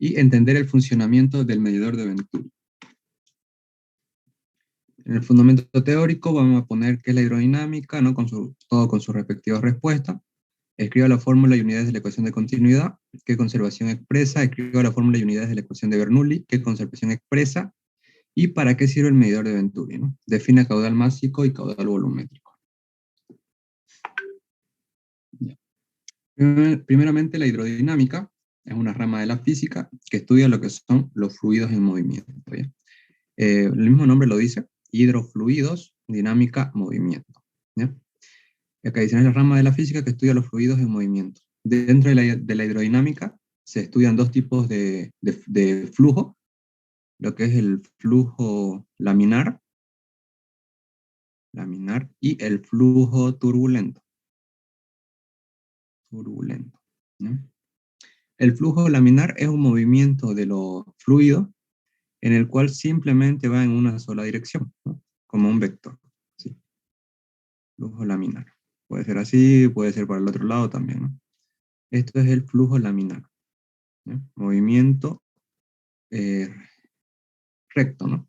y entender el funcionamiento del medidor de Venturi. En el fundamento teórico vamos a poner qué es la hidrodinámica, ¿no? Todo con sus respectivas respuestas. Escriba la fórmula y unidades de la ecuación de continuidad, qué conservación expresa. Escriba la fórmula y unidades de la ecuación de Bernoulli, qué conservación expresa. Y para qué sirve el medidor de Venturi, ¿no? Define caudal másico y caudal volumétrico. Ya. Primeramente, la hidrodinámica es una rama de la física que estudia lo que son los fluidos en movimiento. ¿Ya? El mismo nombre lo dice, hidrofluidos, dinámica, movimiento. ¿Ya? Acá dice, es la rama de la física que estudia los fluidos en movimiento. Dentro de la hidrodinámica se estudian dos tipos de flujo, lo que es el flujo laminar y el flujo turbulento. ¿No? El flujo laminar es un movimiento de los fluidos en el cual simplemente va en una sola dirección, ¿no? Como un vector. ¿Sí? Flujo laminar. Puede ser así, puede ser para el otro lado también, ¿no? Esto es el flujo laminar. ¿No? Movimiento recto, ¿no?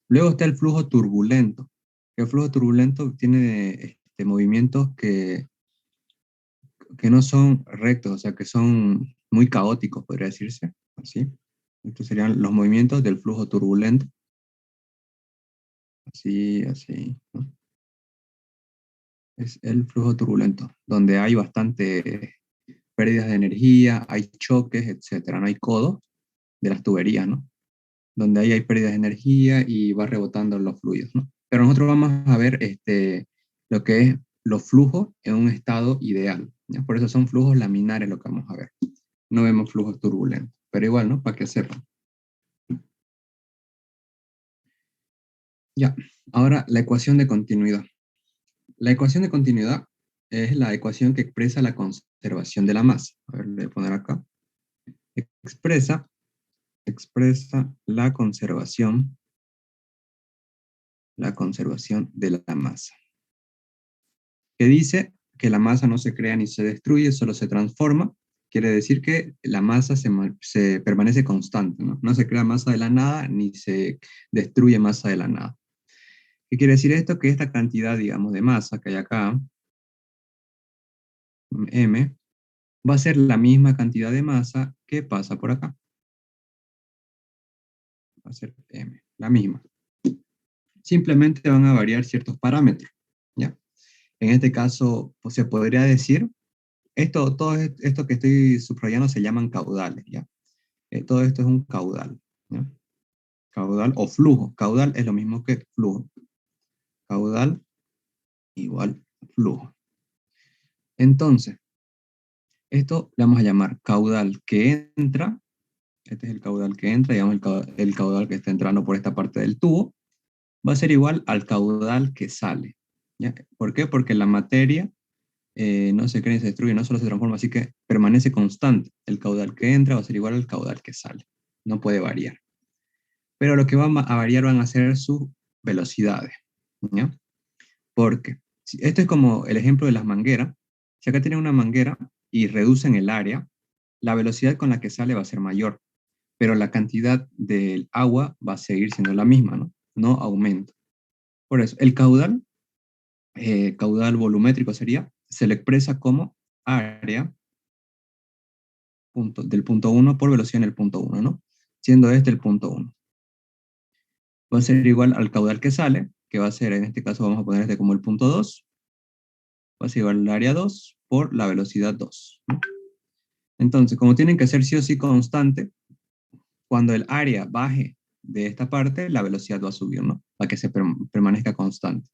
Luego está el flujo turbulento. El flujo turbulento tiene movimientos que no son rectos, o sea, que son muy caóticos, podría decirse, así. Estos serían los movimientos del flujo turbulento. Así, así, ¿no? Es el flujo turbulento, donde hay bastante pérdidas de energía, hay choques, etcétera, no hay codos de las tuberías, ¿no? Donde ahí hay pérdidas de energía y va rebotando los fluidos, ¿no? Pero nosotros vamos a ver lo que es los flujos en un estado ideal, ¿ya? Por eso son flujos laminares lo que vamos a ver. No vemos flujos turbulentos, pero igual, ¿no? Para que sepan. Ya, ahora la ecuación de continuidad. La ecuación de continuidad es la ecuación que expresa la conservación de la masa. A ver, le voy a poner acá. Expresa la conservación de la masa. Que dice que la masa no se crea ni se destruye, solo se transforma. Quiere decir que la masa se permanece constante, ¿no? No se crea masa de la nada ni se destruye masa de la nada. ¿Qué quiere decir esto? Que esta cantidad, digamos, de masa que hay acá, M, va a ser la misma cantidad de masa que pasa por acá. Va a ser M, la misma. Simplemente van a variar ciertos parámetros, ¿ya? En este caso, pues, se podría decir, todo esto que estoy subrayando se llaman caudales, ¿ya? Todo esto es un caudal, ¿ya? Caudal o flujo. Caudal es lo mismo que flujo. Caudal igual flujo. Entonces, esto le vamos a llamar caudal que entra. Este es el caudal que entra, digamos el caudal que está entrando por esta parte del tubo. Va a ser igual al caudal que sale, ¿ya? ¿Por qué? Porque la materia no se crea ni se destruye, no solo se transforma, así que permanece constante. El caudal que entra va a ser igual al caudal que sale. No puede variar. Pero lo que va a variar van a ser sus velocidades, ¿ya? Porque esto es como el ejemplo de las mangueras. Si acá tienen una manguera y reducen el área, la velocidad con la que sale va a ser mayor, pero la cantidad del agua va a seguir siendo la misma, ¿no? No aumenta. Por eso, el caudal volumétrico se le expresa como área del punto 1 por velocidad en el punto 1, ¿no? Siendo este el punto 1. Va a ser igual al caudal que sale, que va a ser, en este caso vamos a poner este como el punto 2, va a ser igual al área 2 por la velocidad 2, ¿no? Entonces, como tienen que ser sí o sí constante, cuando el área baje de esta parte, la velocidad va a subir, ¿no? Para que se permanezca constante.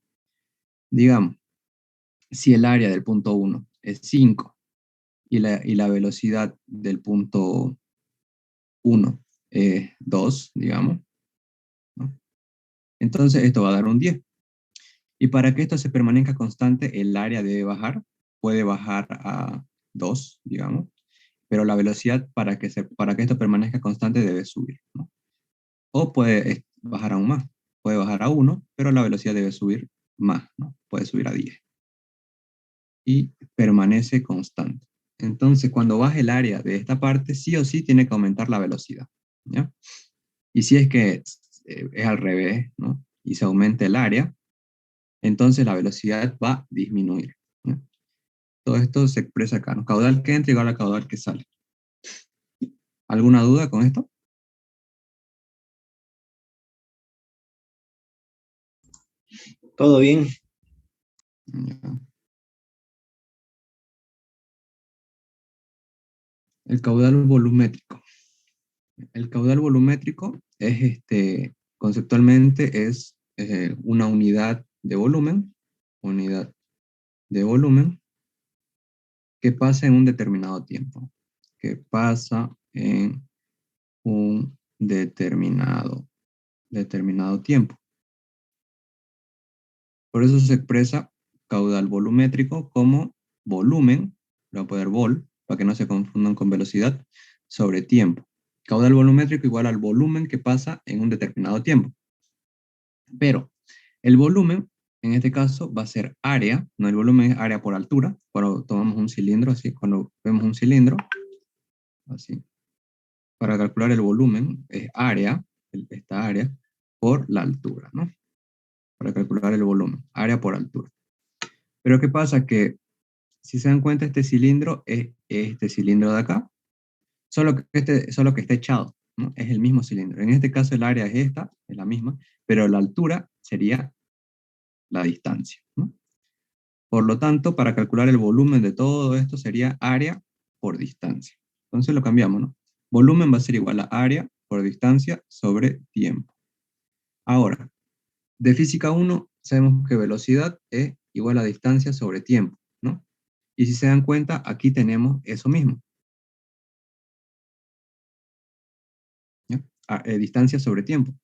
Digamos, si el área del punto 1 es 5 y la velocidad del punto 1 es 2, digamos, ¿no? Entonces esto va a dar un 10. Y para que esto se permanezca constante, el área debe bajar, puede bajar a 2, digamos, pero la velocidad para que esto permanezca constante debe subir, ¿no? O puede bajar aún más, puede bajar a 1, pero la velocidad debe subir más, ¿no? Puede subir a 10. Y permanece constante. Entonces, cuando baje el área de esta parte, sí o sí tiene que aumentar la velocidad, ¿ya? Y si es que es al revés, ¿no? Y se aumenta el área, entonces la velocidad va a disminuir, ¿ya? Todo esto se expresa acá, ¿no? Caudal que entra igual a caudal que sale. ¿Alguna duda con esto? Todo bien. Ya. El caudal volumétrico. El caudal volumétrico es, conceptualmente es una unidad de volumen que pasa en un determinado tiempo, que pasa en un determinado tiempo. Por eso se expresa caudal volumétrico como volumen, lo voy a poner vol, para que no se confundan con velocidad, sobre tiempo. Caudal volumétrico igual al volumen que pasa en un determinado tiempo. Pero el volumen, en este caso, va a ser área, no el volumen es área por altura. Cuando tomamos un cilindro, así, cuando vemos un cilindro, así, para calcular el volumen es área, esta área, por la altura, ¿no? Para calcular el volumen, área por altura. Pero ¿qué pasa? Que si se dan cuenta, este cilindro es este cilindro de acá, solo que está echado, ¿no? Es el mismo cilindro. En este caso el área es esta, es la misma, pero la altura sería la distancia, ¿no? Por lo tanto, para calcular el volumen de todo esto sería área por distancia. Entonces lo cambiamos, ¿no? Volumen va a ser igual a área por distancia sobre tiempo. Ahora, de física 1 sabemos que velocidad es igual a distancia sobre tiempo, ¿no? Y si se dan cuenta, aquí tenemos eso mismo, ¿ya? Distancia sobre tiempo.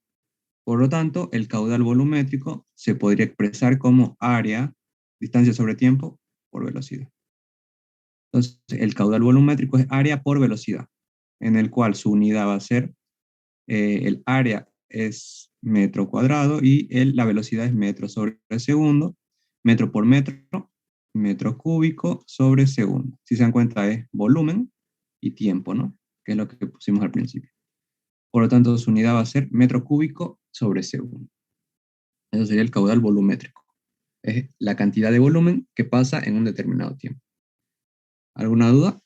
Por lo tanto, el caudal volumétrico se podría expresar como área, distancia sobre tiempo, por velocidad. Entonces, el caudal volumétrico es área por velocidad, en el cual su unidad va a ser, el área es metro cuadrado y la velocidad es metro sobre segundo, metro por metro cúbico sobre segundo. Si se dan cuenta es volumen y tiempo, ¿no? Que es lo que pusimos al principio. Por lo tanto, su unidad va a ser metro cúbico sobre segundo. Eso sería el caudal volumétrico. Es la cantidad de volumen que pasa en un determinado tiempo. ¿Alguna duda?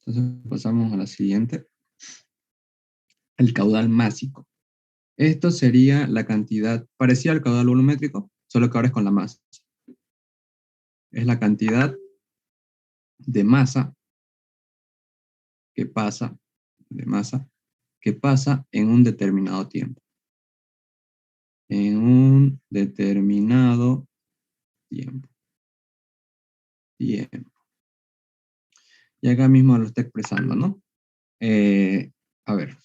Entonces pasamos a la siguiente. El caudal másico. Esto sería la cantidad parecida al caudal volumétrico, solo que ahora es con la masa. Es la cantidad de masa que pasa, de masa que pasa en un determinado tiempo. En un determinado tiempo. Tiempo. Y acá mismo lo está expresando, ¿no? A ver,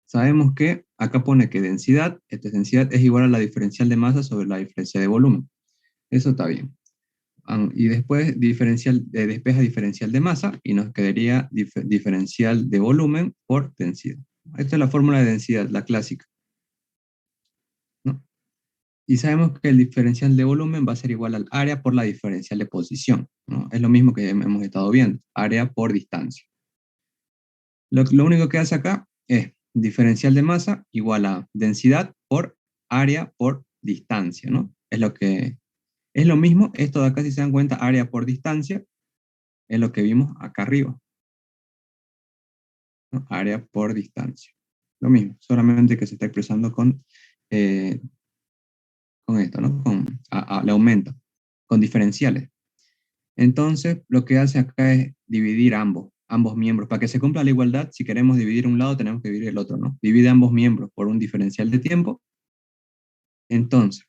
sabemos que acá pone que densidad, esta densidad es igual a la diferencial de masa sobre la diferencia de volumen. Eso está bien. Y después despeja diferencial de masa y nos quedaría diferencial de volumen por densidad. Esta es la fórmula de densidad, la clásica, ¿no? Y sabemos que el diferencial de volumen va a ser igual al área por la diferencial de posición, ¿no? Es lo mismo que hemos estado viendo, área por distancia. Lo único que hace acá es diferencial de masa igual a densidad por área por distancia, ¿no? Es lo mismo, esto de acá si se dan cuenta, área por distancia, es lo que vimos acá arriba, ¿no? Área por distancia. Lo mismo, solamente que se está expresando eh, con esto, ¿no? Le aumenta, con diferenciales. Entonces, lo que hace acá es dividir ambos miembros. Para que se cumpla la igualdad, si queremos dividir un lado, tenemos que dividir el otro, ¿no? Divide ambos miembros por un diferencial de tiempo. Entonces,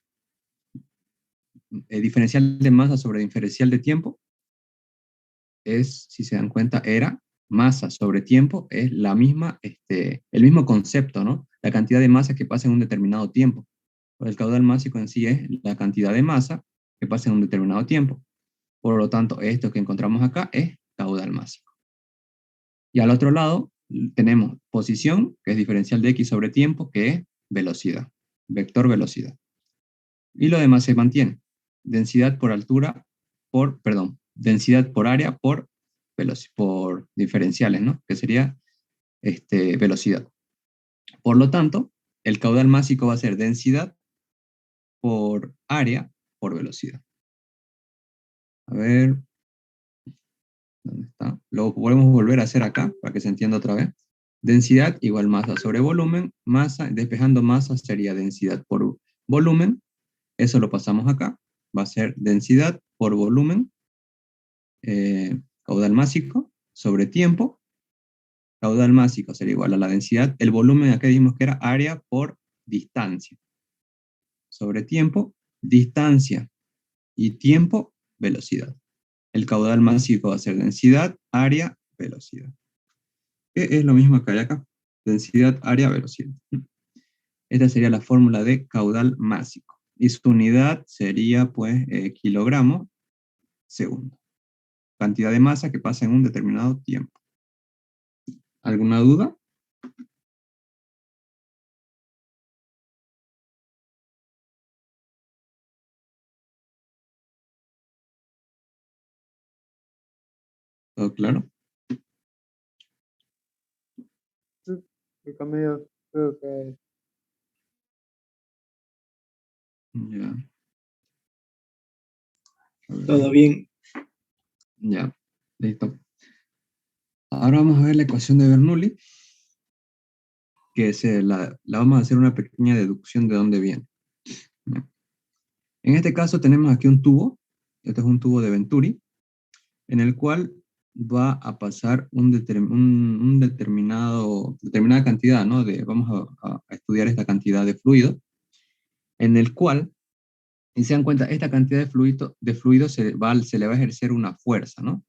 el diferencial de masa sobre diferencial de tiempo es, si se dan cuenta, era masa sobre tiempo, es el mismo concepto, ¿no? La cantidad de masa que pasa en un determinado tiempo. El caudal másico en sí es la cantidad de masa que pasa en un determinado tiempo. Por lo tanto, esto que encontramos acá es caudal másico. Y al otro lado tenemos posición, que es diferencial de x sobre tiempo, que es velocidad, vector velocidad. Y lo demás se mantiene. Densidad por altura, densidad por área por diferenciales, ¿no? Que sería velocidad. Por lo tanto, el caudal másico va a ser densidad por área por velocidad. A ver, ¿dónde está? Lo podemos volver a hacer acá para que se entienda otra vez. Densidad igual masa sobre volumen. Masa, despejando masa sería densidad por volumen. Eso lo pasamos acá. Va a ser densidad por volumen, caudal másico, sobre tiempo. Caudal másico sería igual a la densidad. El volumen acá dijimos que era área por distancia. Sobre tiempo, distancia y tiempo, velocidad. El caudal másico va a ser densidad, área, velocidad. Que es lo mismo que hay acá. Densidad, área, velocidad. Esta sería la fórmula de caudal másico. Y su unidad sería, pues, kilogramo segundo. Cantidad de masa que pasa en un determinado tiempo. ¿Alguna duda? ¿Todo claro? El cambio creo que Ya. Todo bien. Ya, listo. Ahora vamos a ver la ecuación de Bernoulli, que la vamos a hacer una pequeña deducción de dónde viene. ¿Ya? En este caso tenemos aquí un tubo, este es un tubo de Venturi, en el cual va a pasar determinada cantidad, ¿no? Vamos a estudiar esta cantidad de fluido, en el cual, y se dan cuenta, esta cantidad de fluido se le va a ejercer una fuerza, ¿no?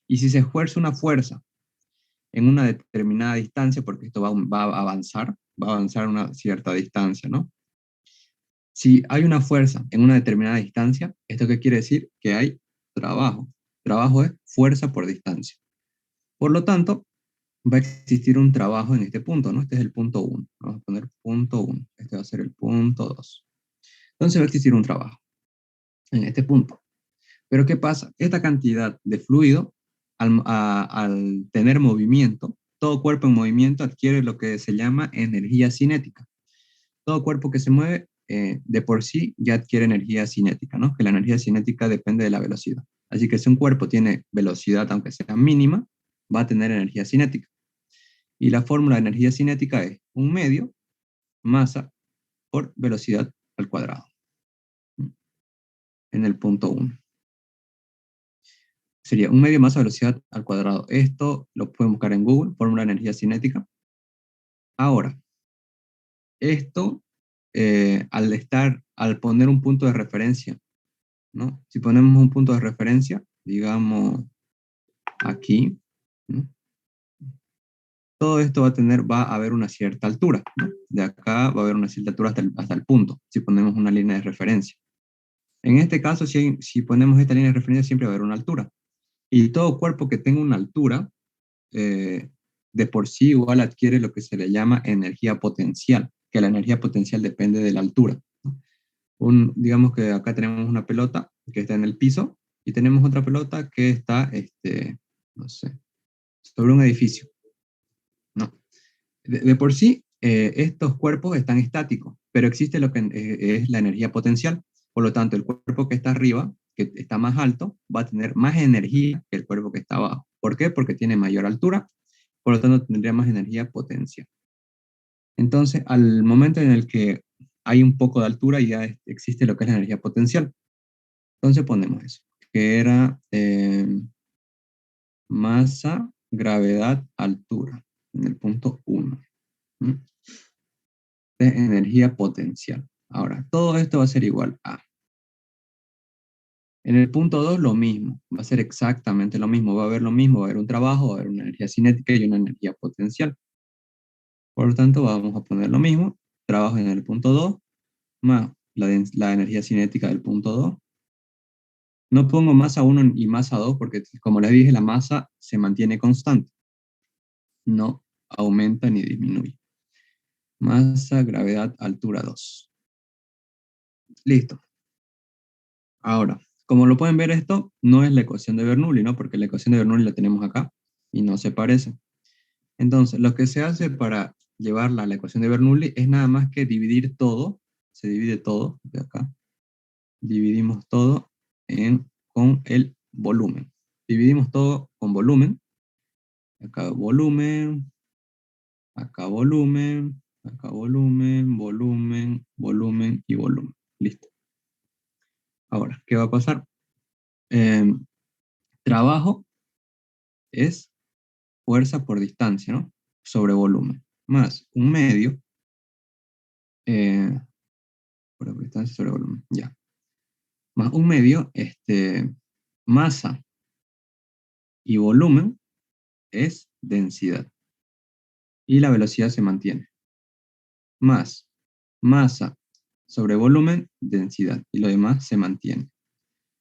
Y si se ejerce una fuerza en una determinada distancia, porque esto va a avanzar una cierta distancia, ¿no? Si hay una fuerza en una determinada distancia, ¿esto qué quiere decir? Que hay trabajo. Trabajo es fuerza por distancia. Por lo tanto, va a existir un trabajo en este punto, ¿no? Este es el punto 1. Vamos a poner punto 1. Este va a ser el punto 2. Entonces va a existir un trabajo en este punto. Pero ¿qué pasa? Esta cantidad de fluido, al tener movimiento, todo cuerpo en movimiento adquiere lo que se llama energía cinética. Todo cuerpo que se mueve de por sí ya adquiere energía cinética, ¿no? Que la energía cinética depende de la velocidad. Así que si un cuerpo tiene velocidad, aunque sea mínima, va a tener energía cinética. Y la fórmula de energía cinética es un medio masa por velocidad al cuadrado. En el punto 1. Sería un medio masa velocidad al cuadrado. Esto lo pueden buscar en Google, fórmula de energía cinética. Ahora, esto, al poner un punto de referencia, ¿no? Si ponemos un punto de referencia, digamos aquí, ¿no? Todo esto va a haber una cierta altura, ¿no? De acá va a haber una cierta altura hasta el punto, si ponemos una línea de referencia. En este caso, si ponemos esta línea de referencia, siempre va a haber una altura. Y todo cuerpo que tenga una altura, de por sí igual adquiere lo que se le llama energía potencial, que la energía potencial depende de la altura, ¿no? Digamos que acá tenemos una pelota que está en el piso y tenemos otra pelota que está, no sé, sobre un edificio, ¿no? De por sí, estos cuerpos están estáticos, pero existe lo que es la energía potencial. Por lo tanto, el cuerpo que está arriba, que está más alto, va a tener más energía que el cuerpo que está abajo. ¿Por qué? Porque tiene mayor altura, por lo tanto tendría más energía potencial. Entonces, al momento en el que hay un poco de altura, ya existe lo que es la energía potencial. Entonces ponemos eso, que era masa, gravedad, altura, en el punto 1. De energía potencial. Ahora, todo esto va a ser igual a. En el punto 2 lo mismo, va a ser exactamente lo mismo, va a haber lo mismo, va a haber un trabajo, va a haber una energía cinética y una energía potencial. Por lo tanto, vamos a poner lo mismo, trabajo en el punto 2, más la energía cinética del punto 2. No pongo masa 1 y masa 2 porque, como les dije, la masa se mantiene constante. no aumenta ni disminuye. Masa, gravedad, altura 2. Listo. Ahora, como lo pueden ver, esto no es la ecuación de Bernoulli, ¿no? Porque la ecuación de Bernoulli la tenemos acá y no se parece. Entonces, lo que se hace para llevarla a la ecuación de Bernoulli es nada más que dividir todo, se divide todo, de acá, dividimos todo con el volumen. Dividimos todo con volumen, acá volumen, acá volumen, acá volumen, volumen, volumen y volumen. Listo. Ahora, ¿qué va a pasar? Trabajo es fuerza por distancia, ¿no? Sobre volumen, más un medio, por distancia sobre volumen, ya. Más un medio, masa y volumen es densidad. Y la velocidad se mantiene. Más masa sobre volumen, densidad. Y lo demás se mantiene.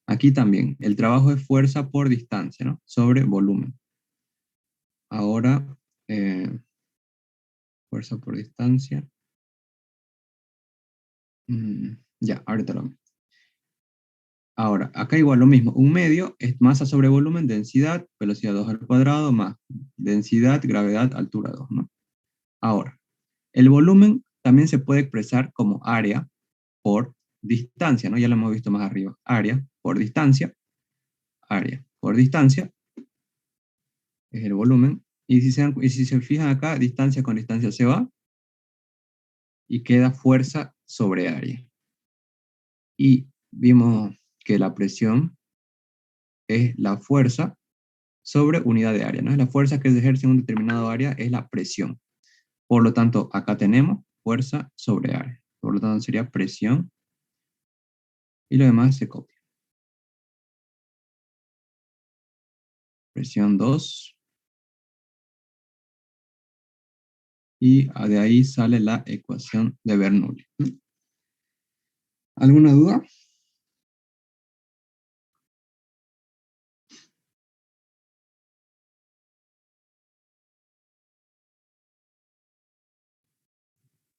Aquí también, el trabajo es fuerza por distancia, ¿no? Sobre volumen. Ahora, fuerza por distancia. Ya, ahorita lo vemos. Ahora, acá igual lo mismo. Un medio es masa sobre volumen, densidad, velocidad 2 al cuadrado, más densidad, gravedad, altura 2, ¿no? Ahora, el volumen también se puede expresar como área por distancia, ¿no? Ya lo hemos visto más arriba. Área por distancia es el volumen. Y si se fijan acá, distancia con distancia se va y queda fuerza sobre área. Y vimos que la presión es la fuerza sobre unidad de área, ¿no? Es la fuerza que se ejerce en un determinado área, es la presión. Por lo tanto, acá tenemos fuerza sobre área. Por lo tanto, sería presión y lo demás se copia. Presión 2. Y de ahí sale la ecuación de Bernoulli. ¿Alguna duda?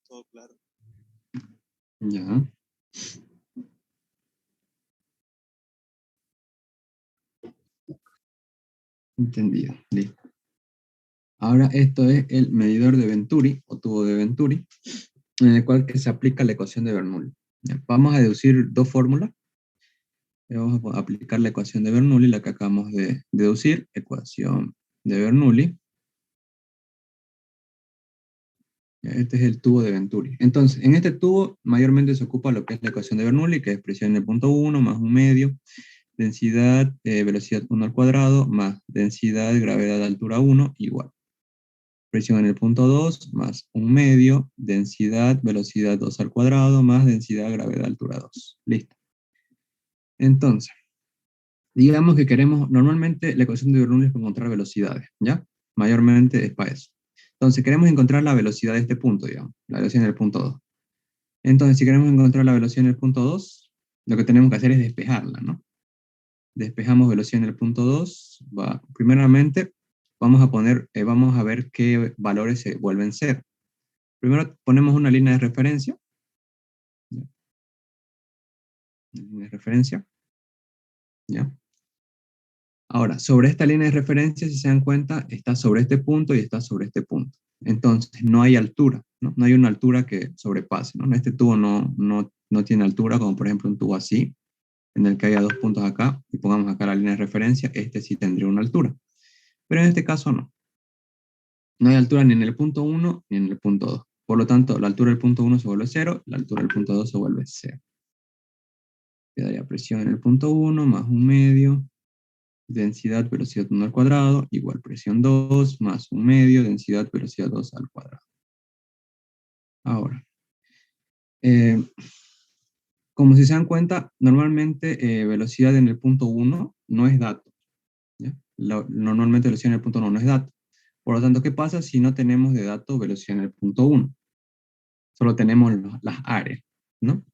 Todo claro. Ya. Entendido. Listo. Ahora esto es el medidor de Venturi, o tubo de Venturi, en el cual que se aplica la ecuación de Bernoulli. Ya, vamos a deducir dos fórmulas. Vamos a aplicar la ecuación de Bernoulli, la que acabamos de deducir, ecuación de Bernoulli. Este es el tubo de Venturi. Entonces, en este tubo mayormente se ocupa lo que es la ecuación de Bernoulli, que es presión en el punto 1 más un medio, densidad, velocidad 1 al cuadrado, más densidad, gravedad, altura 1, igual. Presión en el punto 2, más un medio, densidad, velocidad 2 al cuadrado, más densidad, gravedad, altura 2. Listo. Entonces, digamos que queremos, normalmente la ecuación de Bernoulli es para encontrar velocidades, ¿ya? Mayormente es para eso. Entonces, queremos encontrar la velocidad de este punto, digamos, la velocidad en el punto 2. Entonces, si queremos encontrar la velocidad en el punto 2, lo que tenemos que hacer es despejarla, ¿no? Despejamos velocidad en el punto 2. Primeramente, vamos a ver qué valores se vuelven ser. Primero ponemos una línea de referencia. ¿Ya? Una línea de referencia. ¿Ya? Ahora, sobre esta línea de referencia, si se dan cuenta, está sobre este punto y está sobre este punto. Entonces, no hay altura, ¿no? No hay una altura que sobrepase, ¿no? Este tubo no tiene altura, como por ejemplo un tubo así, en el que haya dos puntos acá, y pongamos acá la línea de referencia, este sí tendría una altura. Pero en este caso no. No hay altura ni en el punto 1 ni en el punto 2. Por lo tanto, la altura del punto 1 se vuelve 0, la altura del punto 2 se vuelve 0. Quedaría presión en el punto 1 más un medio, densidad, velocidad 1 al cuadrado, igual presión 2 más un medio, densidad, velocidad 2 al cuadrado. Ahora, como si se dan cuenta, normalmente velocidad en el punto 1 no es dato. ¿Ya? Normalmente velocidad en el punto 1 no es dato. Por lo tanto, ¿qué pasa si no tenemos de dato velocidad en el punto 1? Solo tenemos las áreas, ¿no?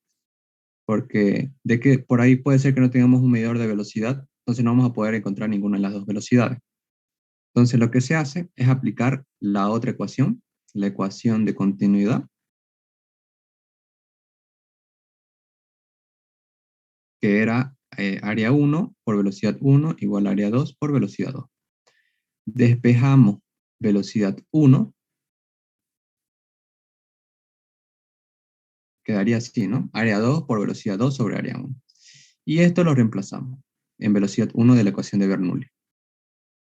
Porque de que por ahí puede ser que no tengamos un medidor de velocidad, entonces no vamos a poder encontrar ninguna de las dos velocidades. Entonces lo que se hace es aplicar la otra ecuación, la ecuación de continuidad, que era área 1 por velocidad 1 igual a área 2 por velocidad 2. Despejamos velocidad 1, quedaría así, ¿no? Área 2 por velocidad 2 sobre área 1. Y esto lo reemplazamos en velocidad 1 de la ecuación de Bernoulli.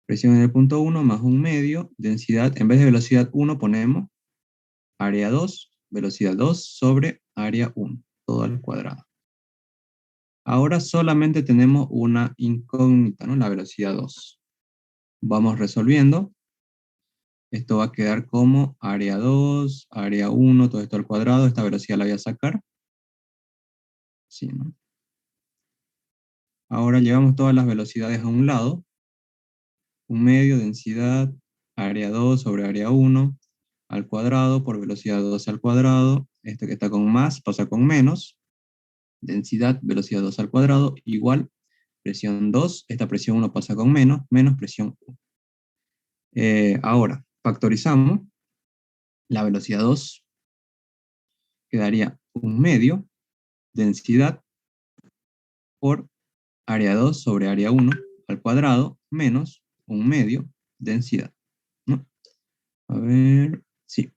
Presión en el punto 1 más 1 medio, densidad, en vez de velocidad 1 ponemos área 2, velocidad 2 sobre área 1, todo al cuadrado. Ahora solamente tenemos una incógnita, ¿no? La velocidad 2. Vamos resolviendo. Esto va a quedar como área 2, área 1, todo esto al cuadrado. Esta velocidad la voy a sacar. Sí, ¿no? Ahora llevamos todas las velocidades a un lado. Un medio, densidad, área 2 sobre área 1 al cuadrado por velocidad 2 al cuadrado. Esto que está con más pasa con menos. Densidad, velocidad 2 al cuadrado, igual presión 2. Esta presión 1 pasa con menos, menos presión 1. Ahora, factorizamos. La velocidad 2 quedaría un medio, densidad, por área 2 sobre área 1 al cuadrado, menos un medio, densidad, ¿no? A ver, sí.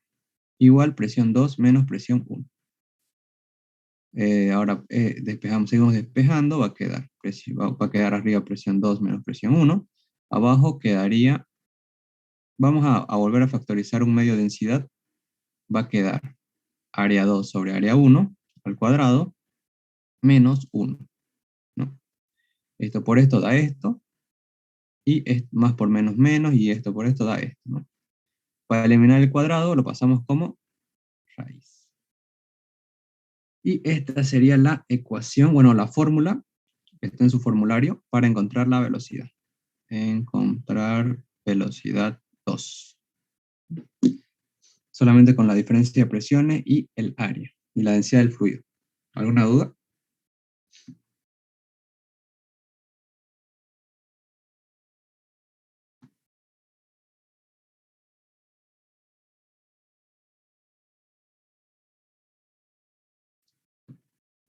Igual presión 2 menos presión 1. Ahora despejamos, seguimos despejando, va a quedar, va a quedar arriba presión 2 menos presión 1. Abajo quedaría, vamos a volver a factorizar un medio densidad, va a quedar área 2 sobre área 1 al cuadrado, menos 1, ¿no? Esto por esto da esto, y más por menos menos, y esto por esto da esto, ¿no? Para eliminar el cuadrado lo pasamos como raíz. Y esta sería la ecuación, bueno, la fórmula, que está en su formulario, para encontrar la velocidad. Encontrar velocidad 2. Solamente con la diferencia de presiones y el área, y la densidad del fluido. ¿Alguna duda?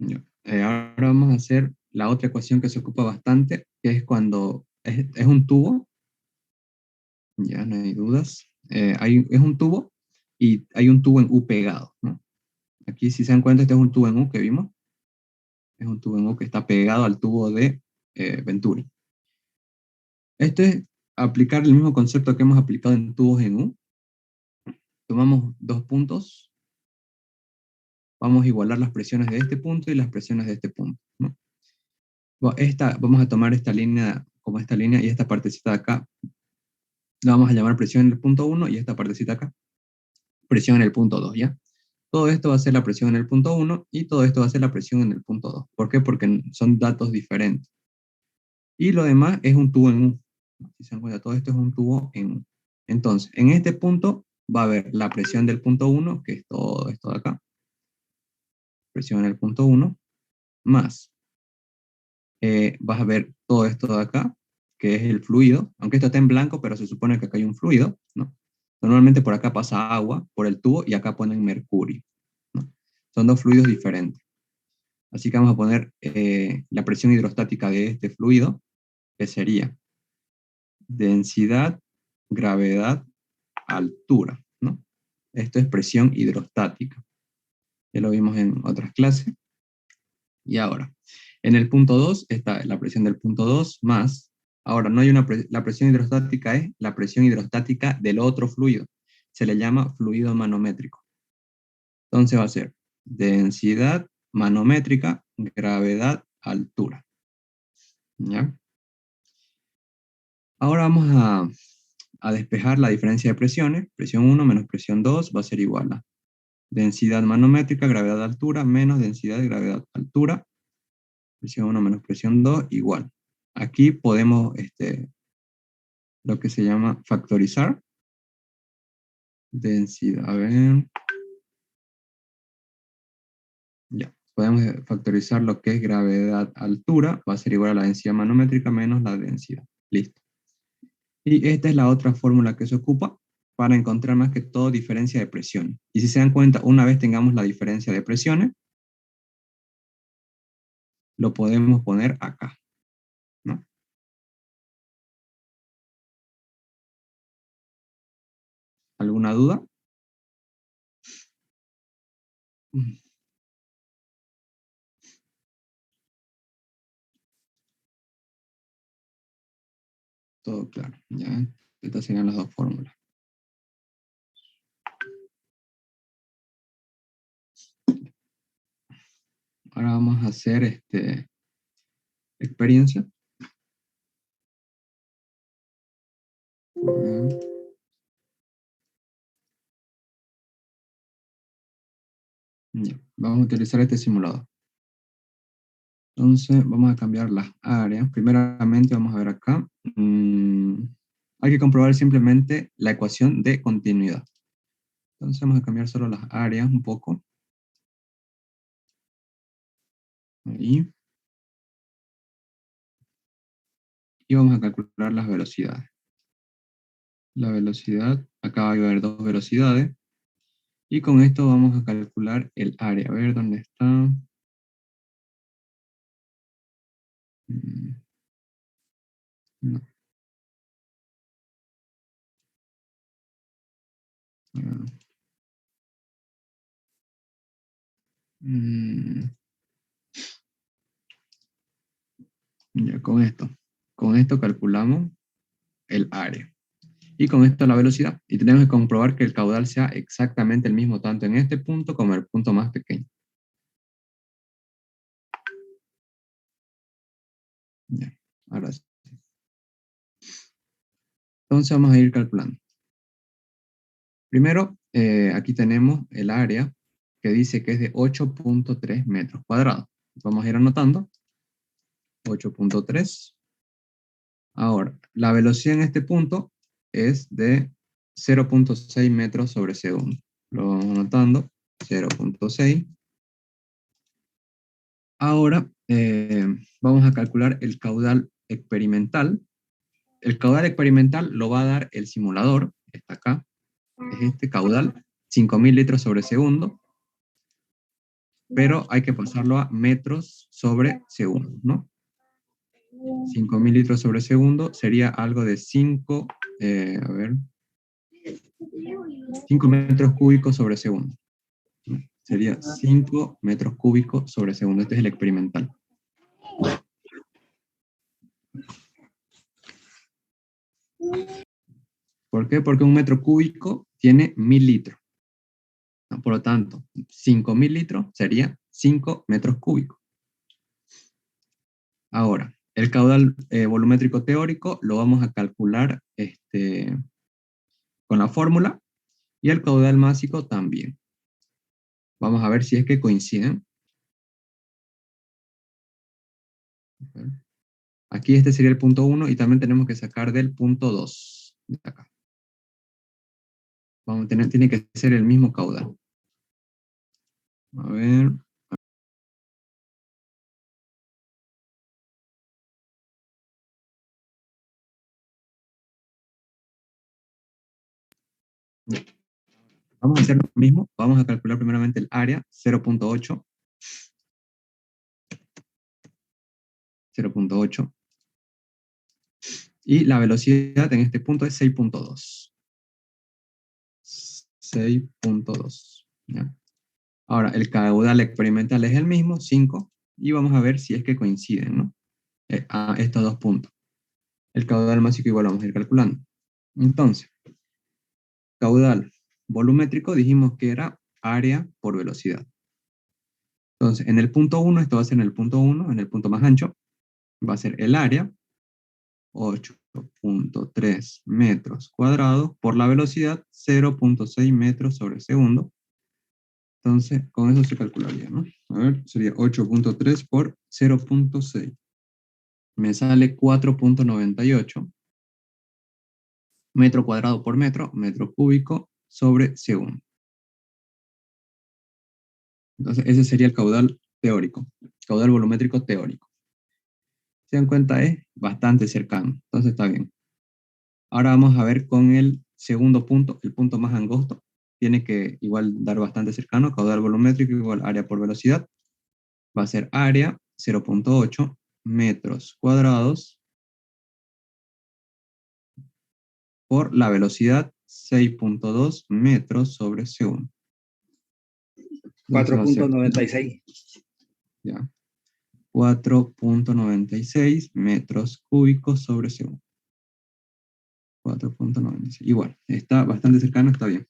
Ya. Ahora vamos a hacer la otra ecuación que se ocupa bastante, que es cuando es un tubo, ya no hay dudas, es un tubo y hay un tubo en U pegado, ¿no? Aquí si se dan cuenta, este es un tubo en U que vimos, es un tubo en U que está pegado al tubo de Venturi. Este es aplicar el mismo concepto que hemos aplicado en tubos en U. Tomamos dos puntos, vamos a igualar las presiones de este punto y las presiones de este punto, ¿no? Vamos a tomar esta línea como esta línea, y esta partecita de acá la vamos a llamar presión en el punto 1, y esta partecita acá, presión en el punto 2, ¿ya? Todo esto va a ser la presión en el punto 1, y todo esto va a ser la presión en el punto 2. ¿Por qué? Porque son datos diferentes. Y lo demás es un tubo en U. Si se dan cuenta, todo esto es un tubo en U. Entonces, en este punto va a haber la presión del punto 1, que es todo esto de acá. Presión en el punto 1, más. Vas a ver todo esto de acá, que es el fluido. Aunque esto está en blanco, pero se supone que acá hay un fluido, ¿no? Normalmente por acá pasa agua por el tubo, y acá ponen mercurio, ¿no? Son dos fluidos diferentes. Así que vamos a poner la presión hidrostática de este fluido, que sería densidad, gravedad, altura, ¿no? Esto es presión hidrostática. Ya lo vimos en otras clases. Y ahora, en el punto 2 está la presión del punto 2 más, ahora no hay la presión hidrostática es la presión hidrostática del otro fluido. Se le llama fluido manométrico. Entonces va a ser densidad manométrica, gravedad, altura. ¿Ya? Ahora vamos a despejar la diferencia de presiones. Presión 1 menos presión 2 va a ser igual a densidad manométrica, gravedad, altura, menos densidad, gravedad, altura. Presión 1 menos presión 2 igual. Aquí podemos, lo que se llama factorizar. Densidad, a ver. Ya, podemos factorizar lo que es gravedad, altura. Va a ser igual a la densidad manométrica menos la densidad. Listo. Y esta es la otra fórmula que se ocupa para encontrar más que todo diferencia de presión. Y si se dan cuenta, una vez tengamos la diferencia de presiones, lo podemos poner acá, ¿no? ¿Alguna duda? Todo claro, ¿ya? Estas serían las dos fórmulas. Ahora vamos a hacer experiencia. Ya, vamos a utilizar este simulador. Entonces, vamos a cambiar las áreas. Primeramente, vamos a ver acá. Hay que comprobar simplemente la ecuación de continuidad. Entonces, vamos a cambiar solo las áreas un poco. Ahí. Y vamos a calcular las velocidades. La velocidad, acá va a haber dos velocidades. Y con esto vamos a calcular el área. A ver dónde está. No. Ah. Ya, con esto calculamos el área. Y con esto la velocidad. Y tenemos que comprobar que el caudal sea exactamente el mismo tanto en este punto como en el punto más pequeño. Ya, ahora sí. Entonces vamos a ir calculando. Primero, aquí tenemos el área que dice que es de 8.3 metros cuadrados. Vamos a ir anotando. 8.3. Ahora, la velocidad en este punto es de 0.6 metros sobre segundo. Lo vamos anotando. 0.6. Ahora vamos a calcular el caudal experimental. El caudal experimental lo va a dar el simulador, está acá, es este caudal, 5.000 litros sobre segundo, pero hay que pasarlo a metros sobre segundo, ¿no? 5.000 litros sobre segundo sería algo de 5 metros cúbicos sobre segundo. ¿No? Sería 5 metros cúbicos sobre segundo. Este es el experimental. ¿Por qué? Porque un metro cúbico tiene 1.000 litros. Por lo tanto, 5.000 litros sería 5 metros cúbicos. Ahora, el caudal volumétrico teórico lo vamos a calcular con la fórmula y el caudal másico también. Vamos a ver si es que coinciden. Aquí este sería el punto 1 y también tenemos que sacar del punto 2 de acá. Tiene que ser el mismo caudal. A ver. Vamos a hacer lo mismo. Vamos a calcular primeramente el área, 0.8. 0.8. Y la velocidad en este punto es 6.2. 6.2. Ahora, el caudal experimental es el mismo, 5. Y vamos a ver si es que coinciden, ¿no? A estos dos puntos. El caudal másico igual vamos a ir calculando. Entonces, caudal volumétrico dijimos que era área por velocidad. Entonces, en el punto 1, esto va a ser en el punto 1, en el punto más ancho, va a ser el área, 8.3 metros cuadrados, por la velocidad, 0.6 metros sobre segundo. Entonces, con eso se calcularía, ¿no? A ver, sería 8.3 por 0.6. Me sale 4.98 metro cuadrado por metro cúbico sobre segundo. Entonces, ese sería el caudal teórico, caudal volumétrico teórico. Si se dan cuenta, es bastante cercano, entonces está bien. Ahora vamos a ver con el segundo punto, el punto más angosto. Tiene que igual dar bastante cercano, caudal volumétrico igual área por velocidad. Va a ser área 0.8 metros cuadrados por la velocidad 6.2 metros sobre segundo. Entonces va a ser 4.96. ya, 4.96 metros cúbicos sobre segundo. 4.96. Igual, está bastante cercano, está bien.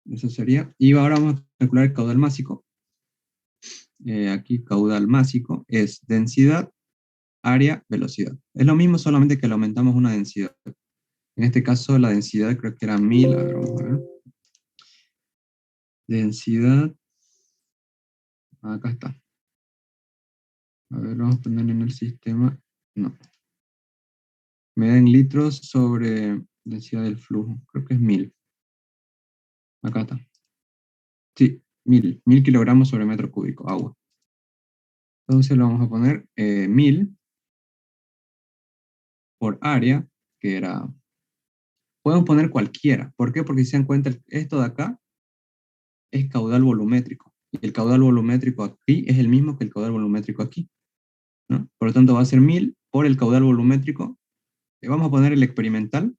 Eso sería. Y ahora vamos a calcular el caudal másico. Aquí caudal másico es densidad, área, velocidad. Es lo mismo, solamente que le aumentamos una densidad. En este caso la densidad creo que era 1000. A ver, vamos a ver. Densidad. Acá está. A ver, vamos a poner en el sistema. No. Me da en litros sobre densidad del flujo. Creo que es 1000. Acá está. Sí, 1000 kilogramos sobre metro cúbico, agua. Entonces lo vamos a poner 1000 por área, que era... Podemos poner cualquiera. ¿Por qué? Porque si se dan cuenta, esto de acá es caudal volumétrico. Y el caudal volumétrico aquí es el mismo que el caudal volumétrico aquí, ¿no? Por lo tanto va a ser 1000 por el caudal volumétrico. Vamos a poner el experimental,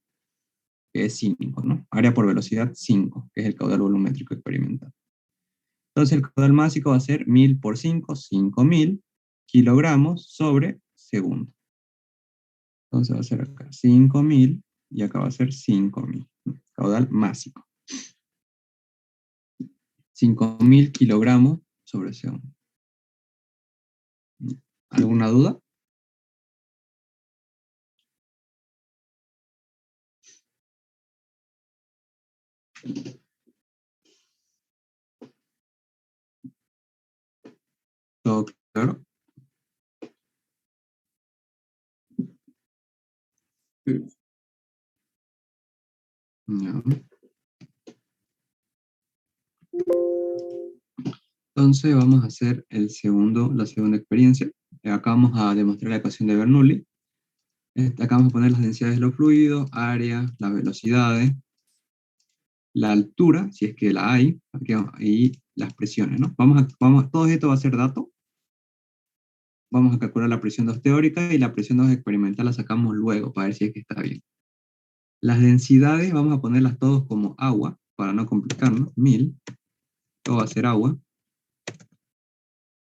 que es 5, ¿no? Área por velocidad 5, que es el caudal volumétrico experimental. Entonces el caudal másico va a ser 1000 por 5, 5000 kilogramos sobre segundo. Entonces va a ser acá 5000 y acá va a ser 5000. Caudal másico. 5000 kilogramos sobre segundo. ¿Alguna duda? ¿Todo claro? Sí. Ya. Entonces vamos a hacer la segunda experiencia. Acá vamos a demostrar la ecuación de Bernoulli. Acá vamos a poner las densidades de los fluidos, área, las velocidades, la altura, si es que la hay, y las presiones, ¿no? Todo esto va a ser dato. Vamos a calcular la presión 2 teórica y la presión 2 experimental la sacamos luego para ver si es que está bien. Las densidades vamos a ponerlas todos como agua, para no complicarnos. 1000, todo va a ser agua.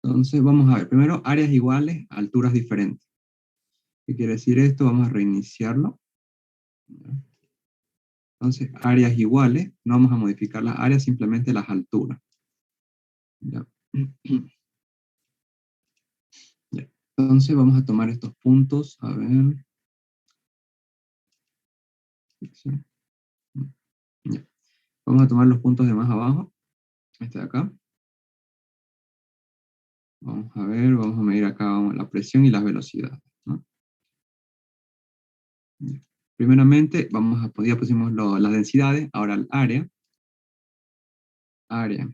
Entonces vamos a ver, primero áreas iguales, alturas diferentes. ¿Qué quiere decir esto? Vamos a reiniciarlo. Entonces, áreas iguales, no vamos a modificar las áreas, simplemente las alturas. ¿Ya? Ya. Entonces vamos a tomar estos puntos, a ver. Ya. Vamos a tomar los puntos de más abajo, este de acá. Vamos a ver, vamos a medir acá la presión y las velocidades, ¿no? Ya. Primeramente, ya pusimos las densidades, ahora el área. Área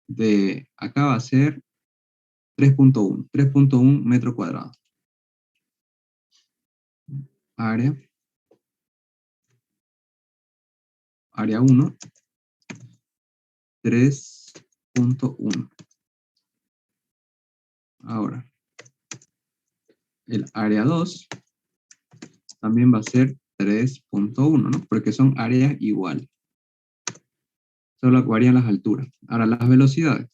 de acá va a ser 3.1 metro cuadrado. Área 1, 3.1. Ahora, el área 2 también va a ser 3.1, ¿no? Porque son áreas iguales. Solo varían las alturas. Ahora, las velocidades,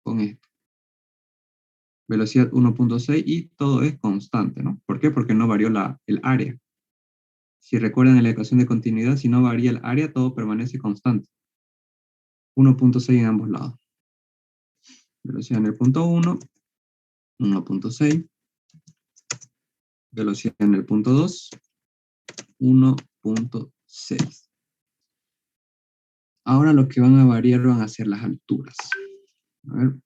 con esto. Velocidad 1.6 y todo es constante, ¿no? ¿Por qué? Porque no varió el área. Si recuerdan en la ecuación de continuidad, si no varía el área, todo permanece constante. 1.6 en ambos lados. Velocidad en el punto 1, 1.6. Velocidad en el punto 2, 1.6. Ahora lo que van a variar van a ser las alturas. A ver,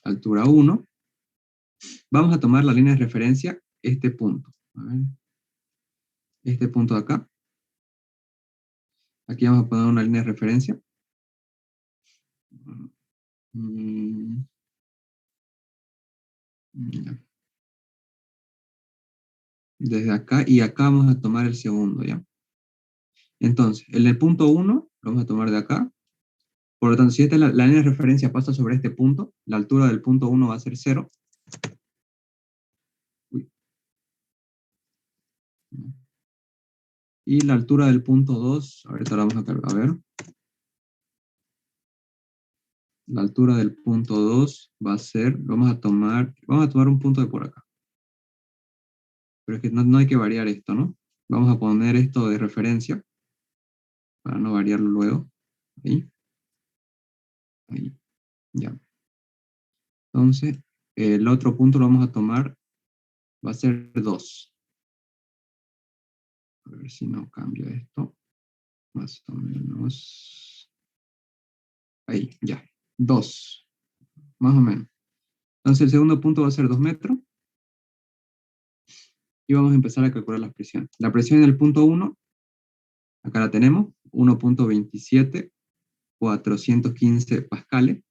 altura 1. Vamos a tomar la línea de referencia, este punto. A ver, este punto de acá. Aquí vamos a poner una línea de referencia. Ya. Desde acá y acá vamos a tomar el segundo, ¿ya? Entonces, el punto 1 lo vamos a tomar de acá. Por lo tanto, si esta es la línea de referencia pasa sobre este punto, la altura del punto 1 va a ser 0. Uy. Y la altura del punto 2, ahorita la vamos a ver. La altura del punto 2 va a ser, vamos a tomar un punto de por acá. Pero es que no hay que variar esto, ¿no? Vamos a poner esto de referencia, para no variarlo luego. Ahí. Ahí. Ya. Entonces, el otro punto lo vamos a tomar, va a ser 2. A ver si no cambia esto. Más o menos. Ahí, ya. 2. Más o menos. Entonces el segundo punto va a ser 2 metros. Y vamos a empezar a calcular las presiones. La presión en el punto 1, acá la tenemos, 1.27415 pascales.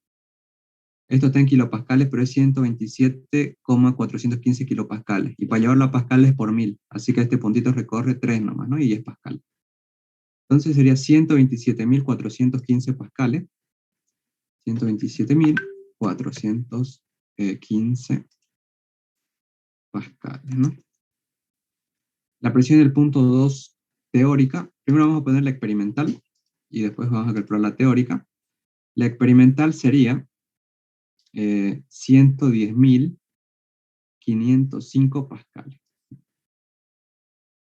Esto está en kilopascales, pero es 127,415 kilopascales. Y para llevarlo a pascales por 1000. Así que este puntito recorre 3 nomás, ¿no? Y es pascal. Entonces sería 127.415 pascales. 127.415 pascales, ¿no? La presión del punto 2 teórica, primero vamos a poner la experimental y después vamos a calcular la teórica. La experimental sería 110.505 pascales.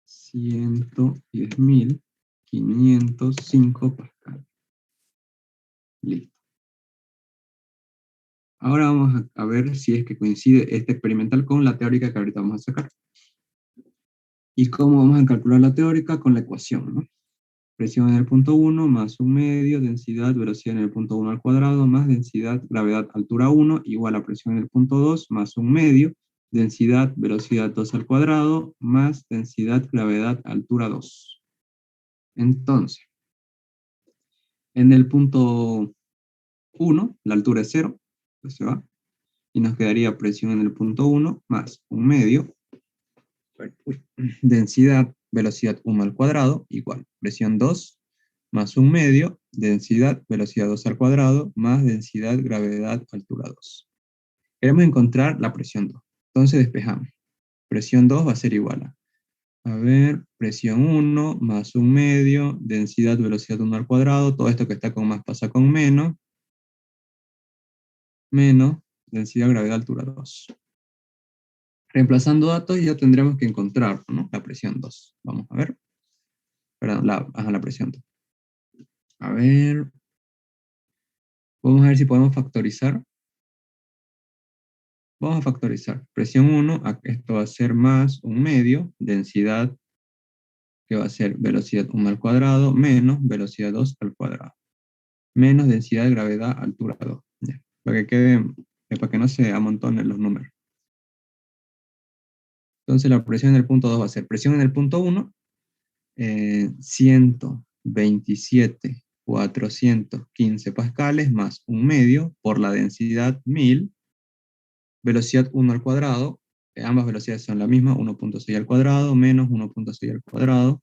110.505 pascales. Listo. Ahora vamos a ver si es que coincide esta experimental con la teórica que ahorita vamos a sacar. ¿Y cómo vamos a calcular la teórica? Con la ecuación, ¿no? Presión en el punto 1 más 1/2, densidad, velocidad en el punto 1 al cuadrado, más densidad, gravedad, altura 1, igual a presión en el punto 2 más 1/2, densidad, velocidad 2 al cuadrado, más densidad, gravedad, altura 2. Entonces, en el punto 1, la altura es 0, pues se va, y nos quedaría presión en el punto 1 más 1/2, densidad, velocidad 1 al cuadrado, igual, presión 2 más 1/2, densidad, velocidad 2 al cuadrado, más densidad, gravedad, altura 2. Queremos encontrar la presión 2. Entonces despejamos. Presión 2 va a ser igual a ver, presión 1 más 1/2, densidad, velocidad 1 al cuadrado, todo esto que está con más pasa con menos, menos, densidad, gravedad, altura 2. Reemplazando datos ya tendremos que encontrar, ¿no? La presión 2. Vamos a ver. Perdón, la presión 2. A ver. Vamos a ver si podemos factorizar. Vamos a factorizar. Presión 1, esto va a ser más 1/2, densidad, que va a ser velocidad 1 al cuadrado, menos velocidad 2 al cuadrado. Menos densidad, gravedad, altura 2. Ya. Para que no se amontonen los números. Entonces la presión en el punto 2 va a ser presión en el punto 1, 127.415 pascales más 1/2 por la densidad 1000, velocidad 1 al cuadrado, ambas velocidades son la misma, 1.6 al cuadrado menos 1.6 al cuadrado,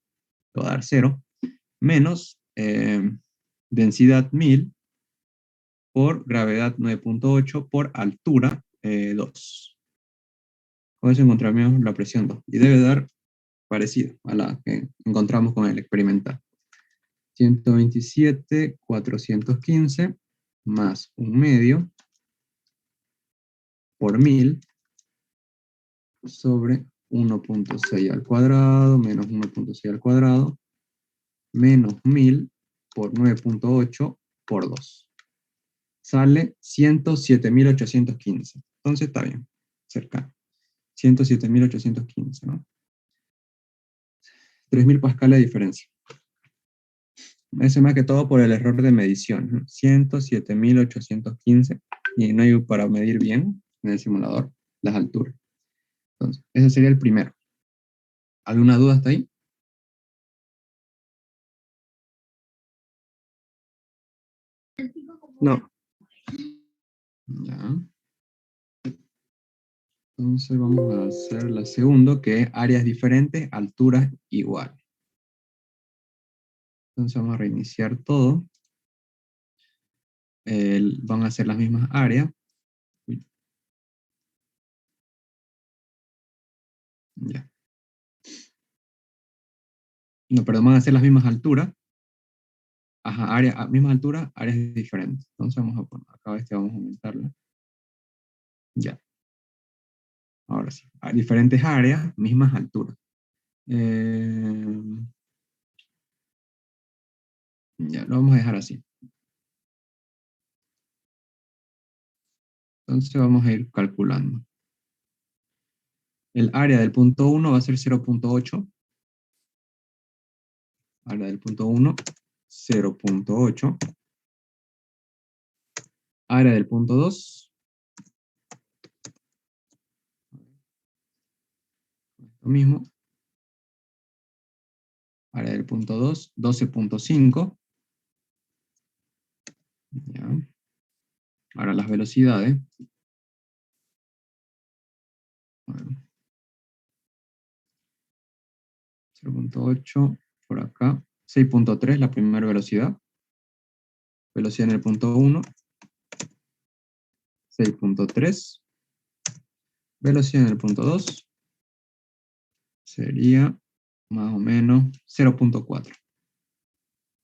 te va a dar 0, menos densidad 1000 por gravedad 9.8 por altura 2. Con eso encontramos la presión 2 y debe dar parecida a la que encontramos con el experimental. 127.415 más 1/2 por 1000 sobre 1.6 al cuadrado menos 1.6 al cuadrado menos 1000 por 9.8 por 2. Sale 107.815. Entonces está bien, cercano. 107.815, ¿no? 3.000 pascales de diferencia. Eso más que todo por el error de medición, ¿no? 107.815 y no hay para medir bien en el simulador las alturas. Entonces, ese sería el primero. ¿Alguna duda hasta ahí? No. Ya. Entonces vamos a hacer la segunda, que es áreas diferentes, alturas iguales. Entonces vamos a reiniciar todo. Van a ser las mismas áreas. Uy. Ya. No, perdón, van a ser las mismas alturas. Ajá, mismas alturas, áreas diferentes. Entonces vamos a poner, acá vamos a aumentarla. Ya. Ahora sí. A diferentes áreas, mismas alturas. Ya, lo vamos a dejar así. Entonces vamos a ir calculando. El área del punto 1 va a ser 0.8. Área del punto 1, 0.8. Área del punto 2. Lo mismo. Área del punto 2, 12.5. Ya. Ahora las velocidades. 0.8 por acá. 6.3 la primera velocidad. Velocidad en el punto 1. 6.3. Velocidad en el punto 2. Sería más o menos 0.4.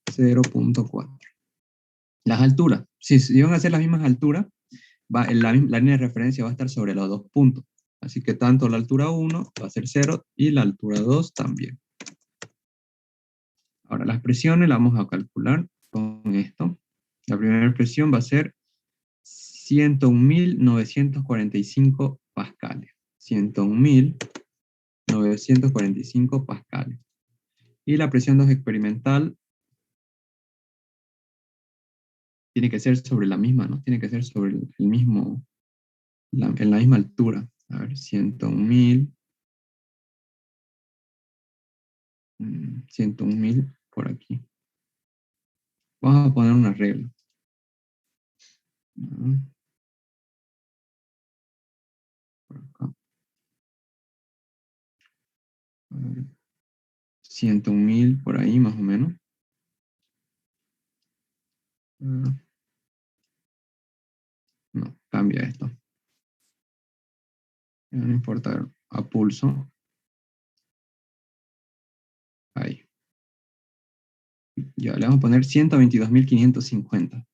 0.4. Las alturas. Si van a ser las mismas alturas, la línea de referencia va a estar sobre los dos puntos. Así que tanto la altura 1 va a ser 0 y la altura 2 también. Ahora las presiones las vamos a calcular con esto. La primera expresión va a ser 101.945 pascales. 101.945 pascales. Y la presión 2 experimental tiene que ser sobre la misma, ¿no? Tiene que ser sobre el mismo, en la misma altura. A ver, 101.000. 101.000 por aquí. Vamos a poner una regla. Por acá. 101.000 por ahí más o menos. No, cambia esto. No importa, a pulso. Ahí. Ya, le vamos a poner 122.550.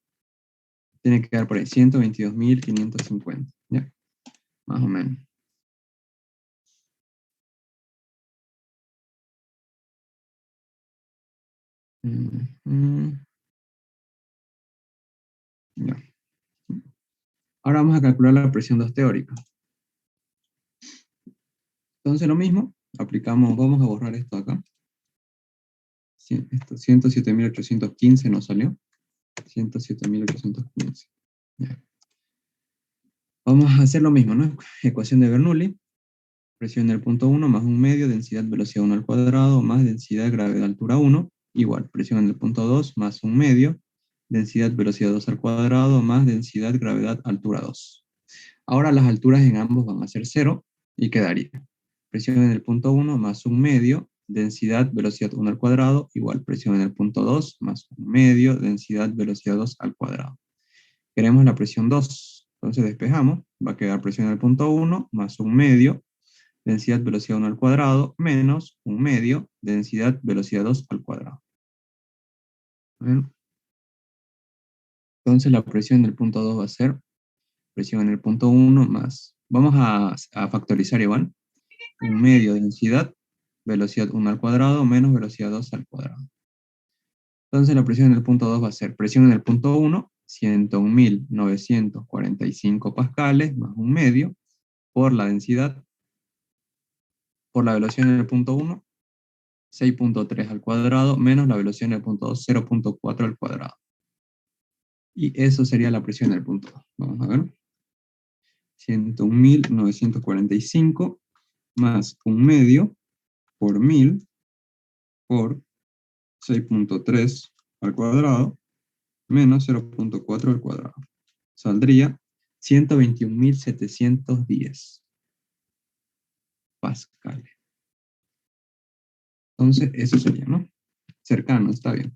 Tiene que quedar por ahí, 122.550. Ya, más o menos. Ya. Ahora vamos a calcular la presión 2 teórica. Entonces lo mismo, aplicamos, vamos a borrar esto acá. Esto 107.815 nos salió. 107.815. Ya. Vamos a hacer lo mismo, ¿no? Ecuación de Bernoulli. Presión del punto 1 más 1 medio, densidad velocidad 1 al cuadrado, más densidad gravedad altura 1, igual. Presión en el punto 2 más 1 medio, densidad velocidad 2 al cuadrado, más densidad gravedad altura 2. Ahora las alturas en ambos van a ser 0 y quedaría. Presión en el punto 1 más 1 medio, densidad velocidad 1 al cuadrado, igual. Presión en el punto 2 más 1 medio, densidad velocidad 2 al cuadrado. Queremos la presión 2. Entonces despejamos. Va a quedar presión en el punto 1 más 1 medio, densidad velocidad 1 al cuadrado, menos 1 medio, densidad velocidad 2 al cuadrado. ¿Ven? Entonces la presión del punto 2 va a ser presión en el punto 1 más, vamos a factorizar igual, 1 medio densidad, velocidad 1 al cuadrado, menos velocidad 2 al cuadrado. Entonces la presión en el punto 2 va a ser presión en el punto 1, 101.945 pascales, más 1 medio, por la densidad, por la velocidad en el punto 1, 6.3 al cuadrado, menos la velocidad en el punto 2, 0.4 al cuadrado. Y eso sería la presión en el punto 2. Vamos a ver. 101.945 más 1 medio por 1000 por 6.3 al cuadrado menos 0.4 al cuadrado. Saldría 121.710 pascales. Entonces, eso sería, ¿no? Cercano, está bien.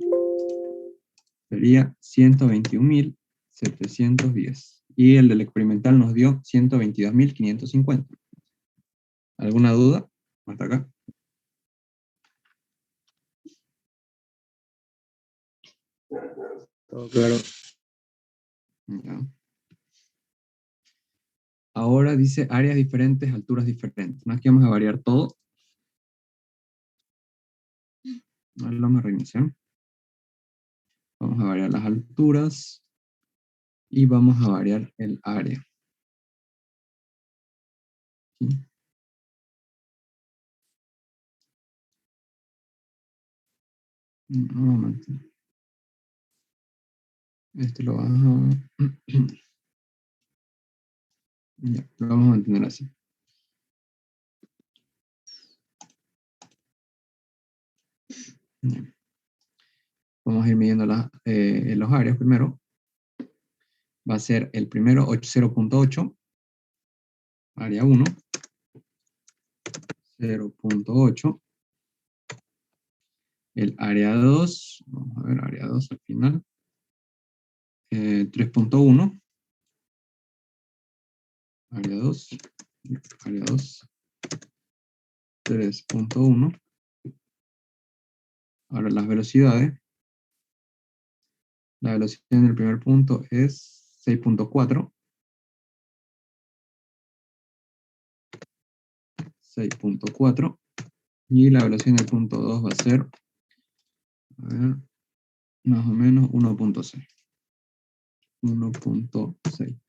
Sería 121.710. Y el del experimental nos dio 122.550. ¿Alguna duda? Hasta acá. Todo claro. Ya. Ahora dice áreas diferentes, alturas diferentes. ¿No? Aquí vamos a variar todo. Ahora lo vamos a reiniciar. Vamos a variar las alturas. Y vamos a variar el área. Aquí. Un momento. Este lo vamos a... Ya, lo vamos a mantener así. Ya. Vamos a ir midiendo los áreas primero. Va a ser el primero 0.8, área 1, 0.8, el área 2, vamos a ver, área 2 al final, 3.1, área 2, 3.1. Ahora las velocidades. La velocidad en el primer punto es 6.4. 6.4. Y la velocidad en el punto 2 va a ser, a ver, más o menos 1.6. 1.6.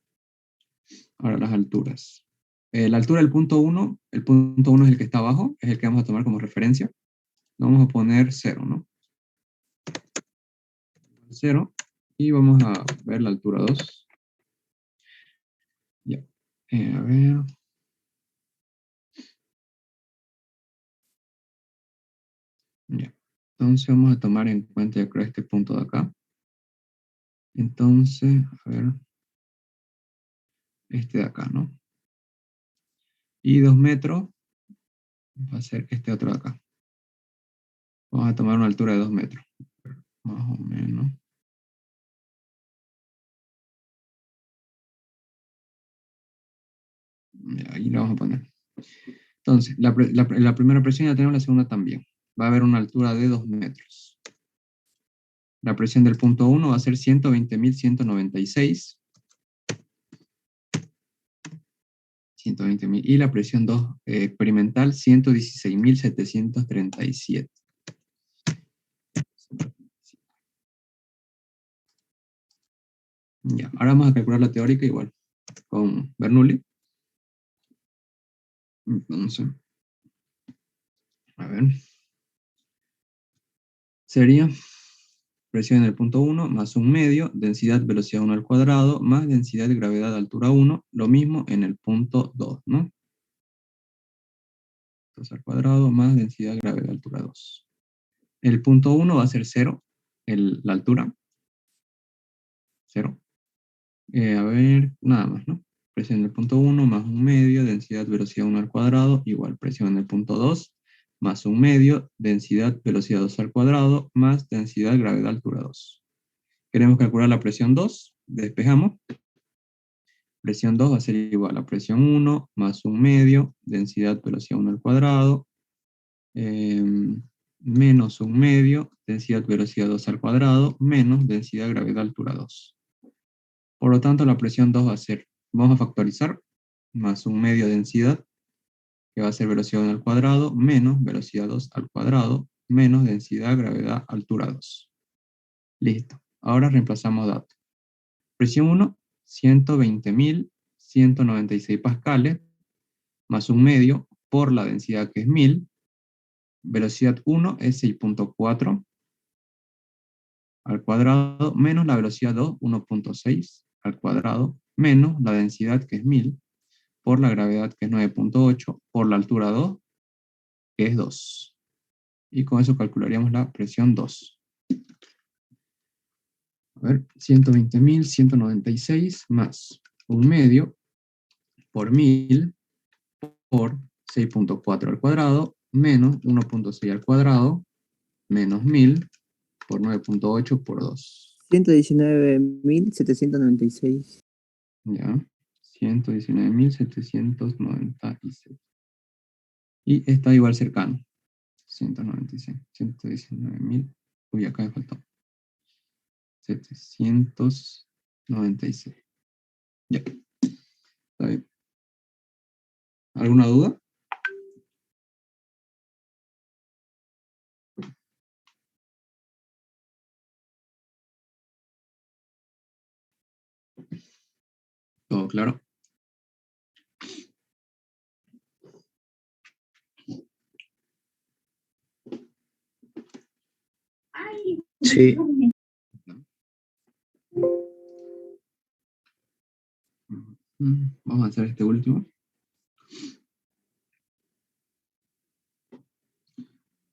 Ahora las alturas. La altura del punto 1, el punto 1 es el que está abajo, es el que vamos a tomar como referencia. Lo vamos a poner 0, ¿no? 0. Y vamos a ver la altura 2. Ya. A ver. Ya. Entonces vamos a tomar en cuenta, yo creo, este punto de acá. Entonces, a ver. Este de acá, ¿no? Y 2 metros va a ser este otro de acá. Vamos a tomar una altura de 2 metros. Más o menos. Ahí la vamos a poner. Entonces, la primera presión ya tenemos, la segunda también. Va a haber una altura de 2 metros. La presión del punto 1 va a ser 120.196. 120.000. Y la presión 2 experimental, 116.737. Ya, ahora vamos a calcular la teórica igual, con Bernoulli. Entonces, a ver. Sería presión en el punto 1 más un medio, densidad velocidad 1 al cuadrado, más densidad de gravedad altura 1, lo mismo en el punto 2, ¿no? 2 al cuadrado más densidad gravedad altura 2. El punto 1 va a ser 0, la altura. 0. A ver, nada más, ¿no? Presión en el punto 1 más un medio, densidad velocidad 1 al cuadrado, igual presión en el punto 2 más un medio, densidad velocidad 2 al cuadrado, más densidad gravedad altura 2. Queremos calcular la presión 2, despejamos. Presión 2 va a ser igual a presión 1 más un medio, densidad velocidad 1 al cuadrado, menos un medio, densidad velocidad 2 al cuadrado, menos densidad gravedad altura 2. Por lo tanto, la presión 2 va a ser, vamos a factorizar, más un medio densidad, que va a ser velocidad 1 al cuadrado, menos velocidad 2 al cuadrado, menos densidad gravedad altura 2. Listo. Ahora reemplazamos datos. Presión 1, 120.196 pascales, más un medio por la densidad que es 1000. Velocidad 1 es 6.4 al cuadrado, menos la velocidad 2, 1.6 al cuadrado, menos la densidad que es 1000, por la gravedad que es 9.8, por la altura 2, que es 2. Y con eso calcularíamos la presión 2. A ver, 120.196 más un medio por 1000 por 6.4 al cuadrado, menos 1.6 al cuadrado, menos 1000 por 9.8 por 2. 119.796. Ya. 119.796. Y está igual cercano. 196. 119.000. Uy, acá me faltó. 796. Ya. Está bien. ¿Alguna duda? ¿Todo claro? Sí. Vamos a hacer este último.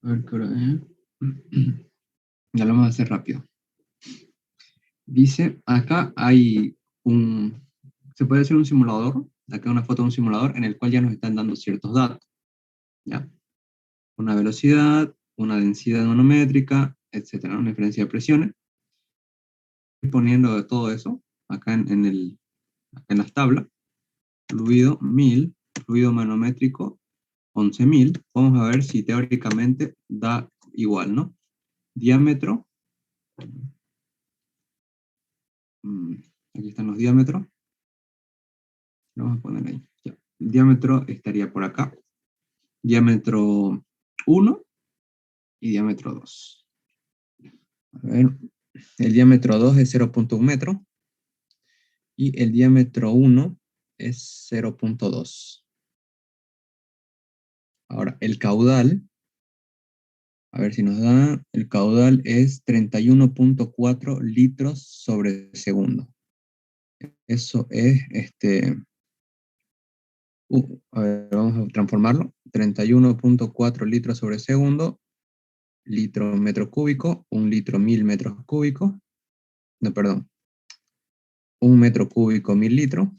A ver qué hora es. Ya lo vamos a hacer rápido. Dice, acá hay se puede hacer un simulador, acá una foto de un simulador en el cual ya nos están dando ciertos datos, ¿ya? Una velocidad, una densidad manométrica, etcétera, una diferencia de presiones. Poniendo de todo eso, acá en las tablas, fluido 1000, fluido manométrico 11.000, vamos a ver si teóricamente da igual, ¿no? Diámetro, aquí están los diámetros, lo vamos a poner ahí. Ya. El diámetro estaría por acá, diámetro 1 y diámetro 2. A ver, el diámetro 2 es 0.1 metro y el diámetro 1 es 0.2. Ahora, el caudal, a ver si nos da, el caudal es 31.4 litros sobre segundo. Eso es, a ver, vamos a transformarlo, 31.4 litros sobre segundo, litro metro cúbico, 1 litro 1000 metros cúbicos, no, perdón, 1 metro cúbico 1000 litros,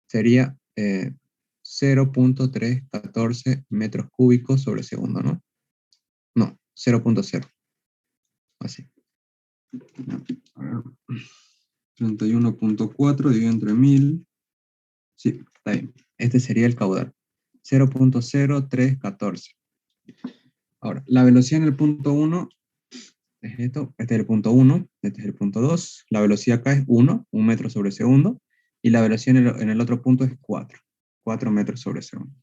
sería 0.314 metros cúbicos sobre segundo, ¿no? No, 0.0, así. No, a ver, 31.4 dividido entre 1000. Sí, está bien. Este sería el caudal. 0.0314. Ahora, la velocidad en el punto 1 es esto. Este es el punto 1, este es el punto 2. La velocidad acá es 1 metro sobre segundo. Y la velocidad en el otro punto es 4 metros sobre segundo.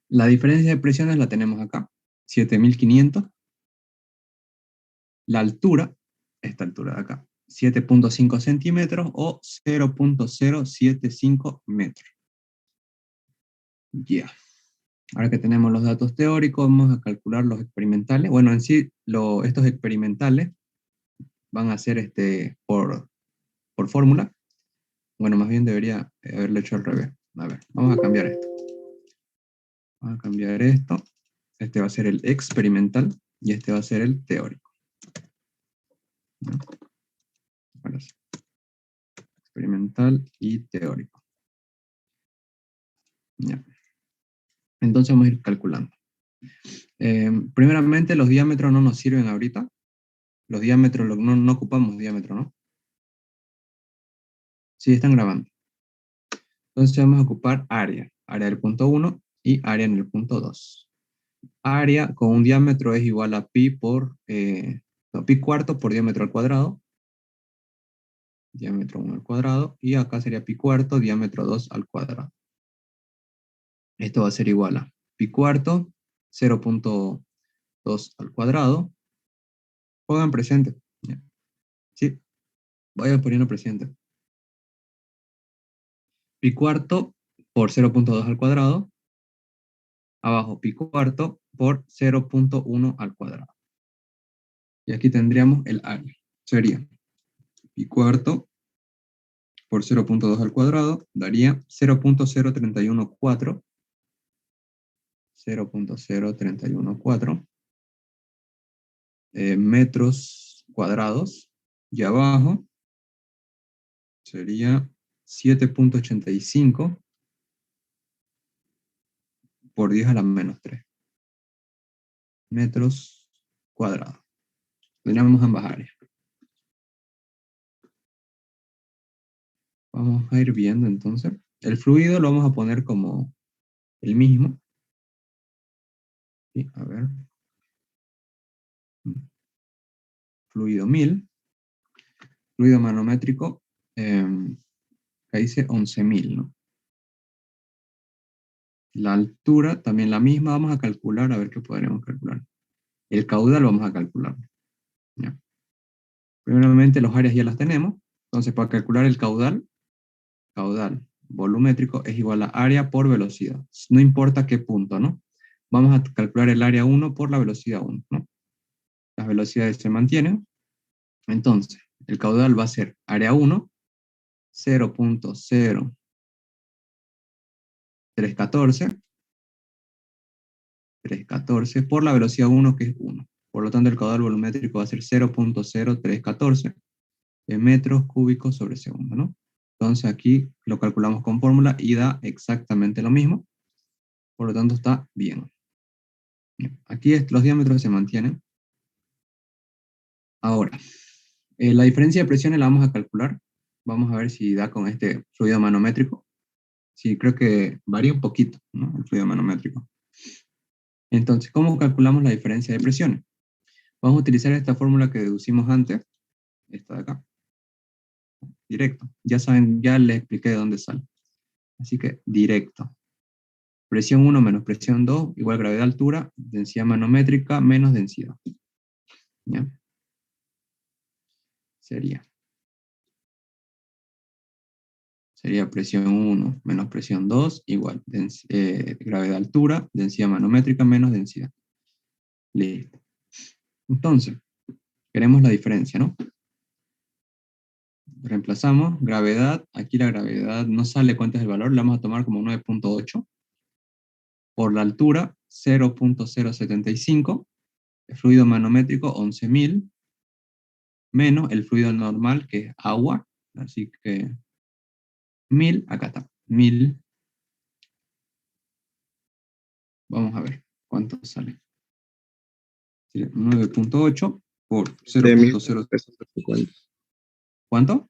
La diferencia de presiones la tenemos acá. 7.500. La altura, esta altura de acá, 7.5 centímetros o 0.075 metros. Ya. Ahora que tenemos los datos teóricos, vamos a calcular los experimentales. Bueno, en sí, estos experimentales van a ser por fórmula. Bueno, más bien debería haberlo hecho al revés. A ver, vamos a cambiar esto. Vamos a cambiar esto. Este va a ser el experimental y este va a ser el teórico. ¿No? Ahora sí. Experimental y teórico. Ya. Entonces vamos a ir calculando. Primeramente, los diámetros no nos sirven ahorita. Los diámetros, no ocupamos diámetro, ¿no? Sí, están grabando. Entonces vamos a ocupar área. Área del punto 1 y área en el punto 2. Área con un diámetro es igual a pi pi cuarto por diámetro al cuadrado. Diámetro 1 al cuadrado. Y acá sería pi cuarto, diámetro 2 al cuadrado. Esto va a ser igual a pi cuarto, 0.2 al cuadrado. Pongan presente. Sí, vayan poniendo presente. Pi cuarto por 0.2 al cuadrado. Abajo pi cuarto por 0.1 al cuadrado. Y aquí tendríamos el área. Sería pi cuarto por 0.2 al cuadrado daría 0.0314. 0.0314 metros cuadrados. Y abajo sería 7.85 por 10 a la menos 3 metros cuadrados. Tenemos ambas áreas. Vamos a ir viendo entonces. El fluido lo vamos a poner como el mismo. Sí, a ver. Fluido 1000. Fluido manométrico, acá dice 11.000, ¿no? La altura también la misma, vamos a calcular, a ver qué podremos calcular. El caudal vamos a calcular. ¿Ya? Primeramente los áreas ya las tenemos, entonces para calcular el caudal volumétrico es igual a área por velocidad. No importa qué punto, ¿no? Vamos a calcular el área 1 por la velocidad 1, ¿no? Las velocidades se mantienen. Entonces, el caudal va a ser área 1, 0.0314 por la velocidad 1, que es 1. Por lo tanto, el caudal volumétrico va a ser 0.0314 metros cúbicos sobre segundo, ¿no? Entonces aquí lo calculamos con fórmula y da exactamente lo mismo. Por lo tanto, está bien. Aquí los diámetros se mantienen. Ahora, la diferencia de presiones la vamos a calcular. Vamos a ver si da con este fluido manométrico. Sí, creo que varía un poquito, ¿no? El fluido manométrico. Entonces, ¿cómo calculamos la diferencia de presiones? Vamos a utilizar esta fórmula que deducimos antes, esta de acá, directo. Ya saben, ya les expliqué de dónde sale. Así que directo. Presión 1 menos presión 2 igual gravedad altura, densidad manométrica menos densidad. ¿Ya? Sería presión 1 menos presión 2 igual gravedad altura, densidad manométrica menos densidad. Listo. Entonces, queremos la diferencia, ¿no? Reemplazamos gravedad, aquí la gravedad no sale cuánto es el valor, la vamos a tomar como 9.8. Por la altura, 0.075, el fluido manométrico 11.000, menos el fluido normal que es agua, así que 1000, acá está, 1000. Vamos a ver cuánto sale. 9.8 por 0.0. 7.350. ¿Cuánto?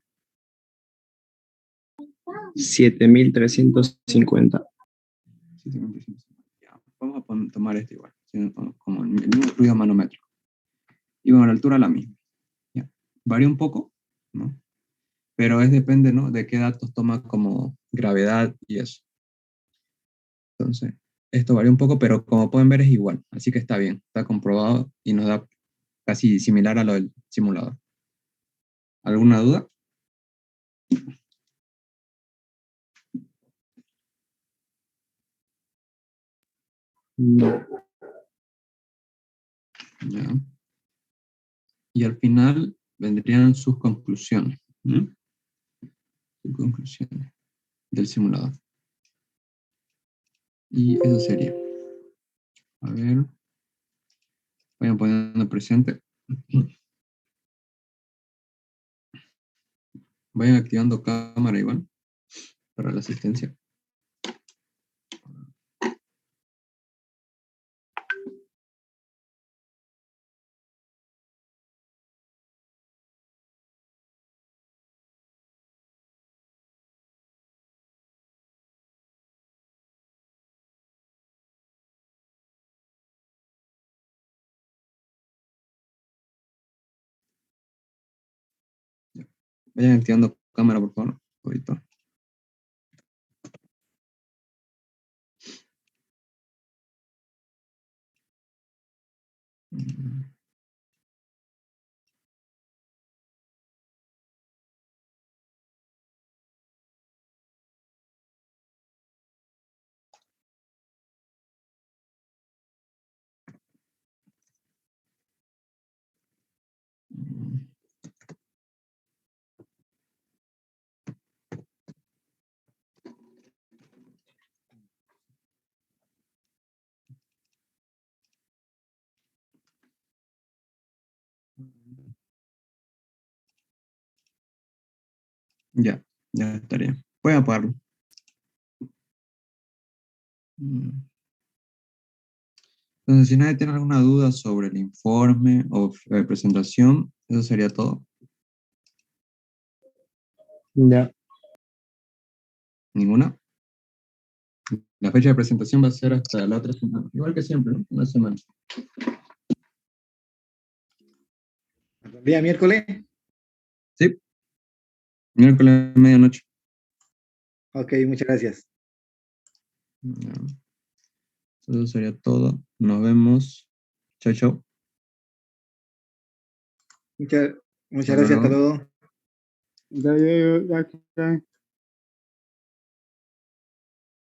7.350. 7.350. Ya, vamos a tomar este igual, como el mismo fluido manométrico. Y bueno, la altura la misma. Ya. Varía un poco, ¿no? Pero depende, ¿no? De qué datos toma como gravedad y eso. Entonces, esto varía un poco, pero como pueden ver es igual. Así que está bien, está comprobado y nos da casi similar a lo del simulador. ¿Alguna duda? No. Ya. Y al final vendrían sus conclusiones. ¿No? Sus conclusiones del simulador. Y eso sería. A ver. Vayan poniendo presente. Vayan activando cámara igual para la asistencia. Ya. Vayan activando cámara, por favor. Ahorita. Ya, ya estaría. Voy a apagarlo. Entonces, si nadie tiene alguna duda sobre el informe o presentación, eso sería todo. Ya. ¿Ninguna? La fecha de presentación va a ser hasta la otra semana. Igual que siempre, ¿no? Una semana. ¿El día miércoles? Sí. Miércoles, medianoche. Ok, muchas gracias. Ya. Eso sería todo. Nos vemos. Chao, chao. Muchas Hasta gracias, hasta luego. luego. Ya, ya, ya, ya.